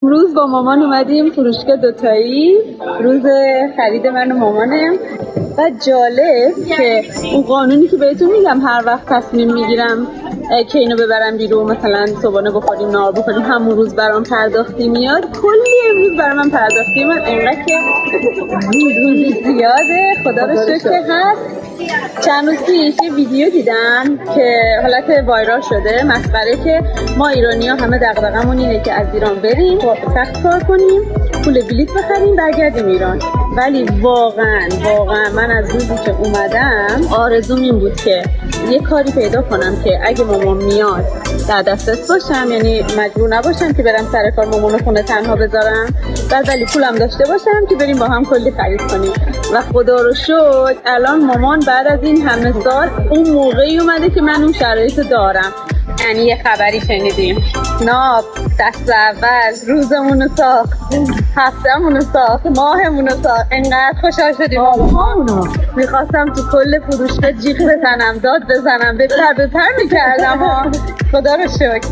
امروز با مامان اومدیم فروشگاه دوتایی، روز خرید من و مامانم. و جالب که اون قانونی که بهتون میگم هر وقت تصمیم میگیرم که اینو ببرم بیرون، مثلا صبحانه بخوریم نهار بخوریم همون روز برام پرداختی میاد، کلی امروز برای من پرداختی من انقدر که روزی زیاده. خدا رو شکر هست. چند روز پیش یه ویدیو دیدم که حالت وایرال شده، مسخره، که ما ایرانی‌ها همه دغدغمون اینه که از ایران بریم سخت کار کنیم، پول بلیط بخریم برگردیم ایران. ولی واقعا من از روزی که اومدم آرزوم این بود که یه کاری پیدا کنم که اگه مامان میاد در دسترس باشم، یعنی مجبور نباشم که برم سر کار مامانو خونه تنها بذارم، بعد ولی پولم داشته باشم که بریم با هم کلی خرید کنیم. و خدا رو شکر الان مامان بعد از این همه سال اون موقعی اومده که من اون شرایط دارم. یعنی یه خبری شنیدیم ناب دست اول روزمونو ساخت، هفته‌مونو ساخت، ماهمونو ساخت. انقدر خوشحال شدیم مامانو. میخواستم تو کل فروشگاه جیغ بزنم، داد بزنم، بهتر میکردم. خدا رو شکر.